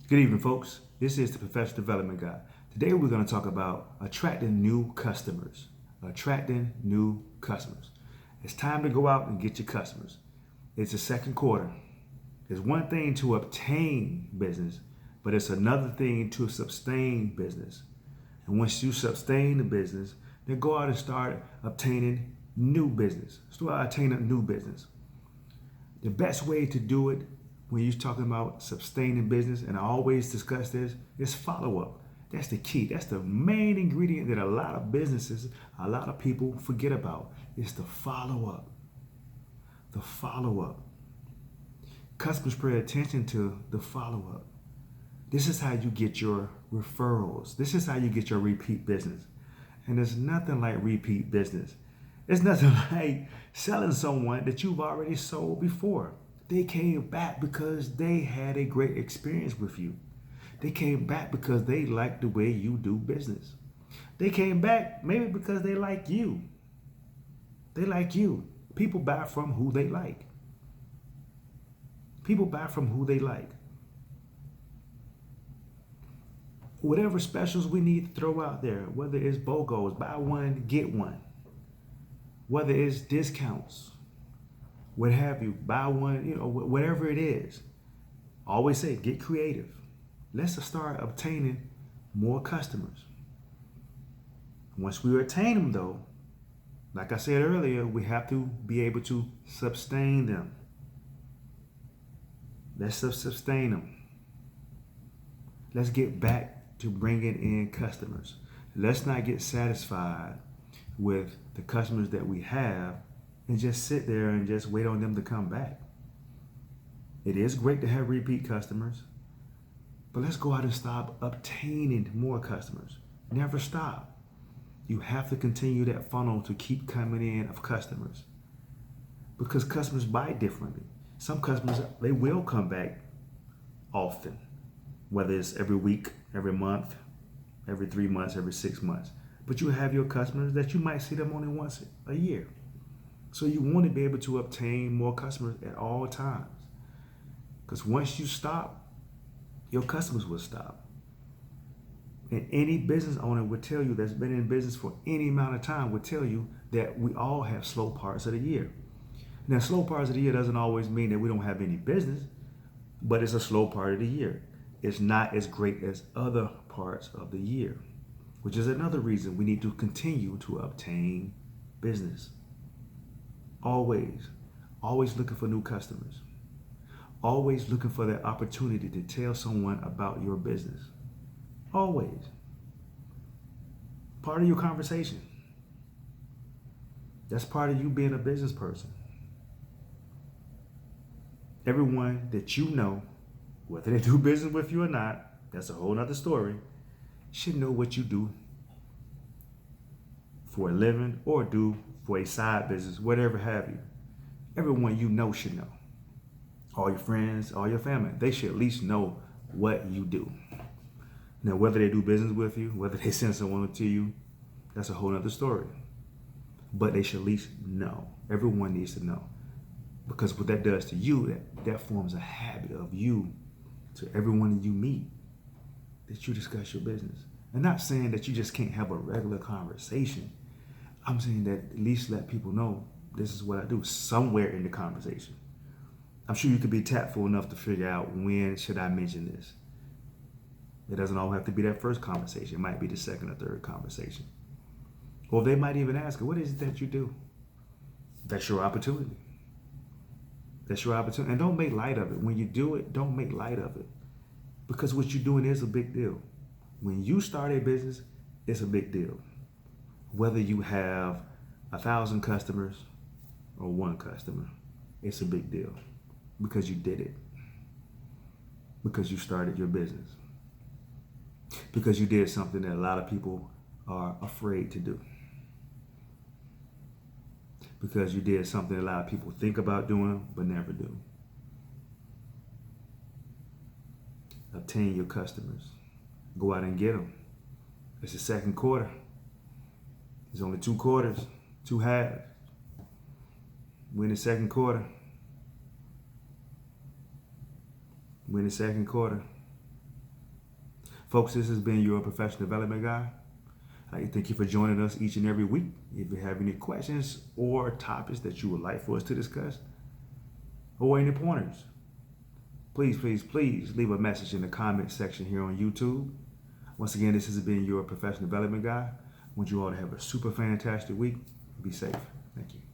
Good evening, folks. This is the Professional Development Guy. Today we're going to talk about attracting new customers. Attracting new customers. It's time to go out and get your customers. It's the second quarter. It's one thing to obtain business, but it's another thing to sustain business. And once you sustain the business, then go out and start obtaining new business. Start obtaining new business. The best way to do it when you're talking about sustaining business, and I always discuss this, is follow up. That's the key. That's the main ingredient that a lot of businesses, a lot of people forget about. It's the follow up. The follow up. Customers pay attention to the follow up. This is how you get your referrals. This is how you get your repeat business. And there's nothing like repeat business. It's nothing like selling someone that you've already sold before. They came back because they had a great experience with you. They came back because they like the way you do business. They came back maybe because they like you. They like you. People buy from who they like. People buy from who they like. Whatever specials we need to throw out there, whether it's BOGOs, buy one, get one, whether it's discounts, what have you, buy one, whatever it is. I always say, get creative. Let's start obtaining more customers. Once we attain them, though, like I said earlier, we have to be able to sustain them. Let's sustain them. Let's get back to bringing in customers. Let's not get satisfied with the customers that we have and just sit there and just wait on them to come back. It is great to have repeat customers, but let's go out and stop obtaining more customers. Never stop. You have to continue that funnel to keep coming in of customers, because customers buy differently. Some customers, they will come back often, whether it's every week, every month, every 3 months, every 6 months. But you have your customers that you might see them only once a year. So you want to be able to obtain more customers at all times. Because once you stop, your customers will stop. And any business owner would tell you that's been in business for any amount of time would tell you that we all have slow parts of the year. Now, slow parts of the year doesn't always mean that we don't have any business, but it's a slow part of the year. It's not as great as other parts of the year, which is another reason we need to continue to obtain business. Always looking for new customers. Always looking for that opportunity to tell someone about your business. Always. Part of your conversation. That's part of you being a business person. Everyone that you know, whether they do business with you or not, that's a whole nother story, should know what you do for a living or do for a side business, whatever have you. Everyone you know should know. All your friends, all your family, they should at least know what you do. Now, whether they do business with you, whether they send someone to you, that's a whole other story. But they should at least know. Everyone needs to know. Because what that does to you, that forms a habit of you to everyone you meet, that you discuss your business. I'm not saying that you just can't have a regular conversation. I'm saying that at least let people know this is what I do somewhere in the conversation. I'm sure you could be tactful enough to figure out when should I mention this. It doesn't all have to be that first conversation. It might be the second or third conversation. Or they might even ask, what is it that you do? That's your opportunity. That's your opportunity. And don't make light of it. When you do it, don't make light of it. Because what you're doing is a big deal. When you start a business, it's a big deal. Whether you have 1,000 customers or one customer, it's a big deal. Because you did it. Because you started your business. Because you did something that a lot of people are afraid to do. Because you did something a lot of people think about doing but never do. Obtain your customers. Go out and get them. It's the second quarter. There's only 2 quarters, 2 halves. We're in the second quarter. We're in the second quarter. Folks, this has been your professional development guy. I'd like to thank you for joining us each and every week. If you have any questions or topics that you would like for us to discuss, or any pointers, please leave a message in the comment section here on YouTube. Once again, this has been your professional development guy. I want you all to have a super fantastic week. Be safe. Thank you.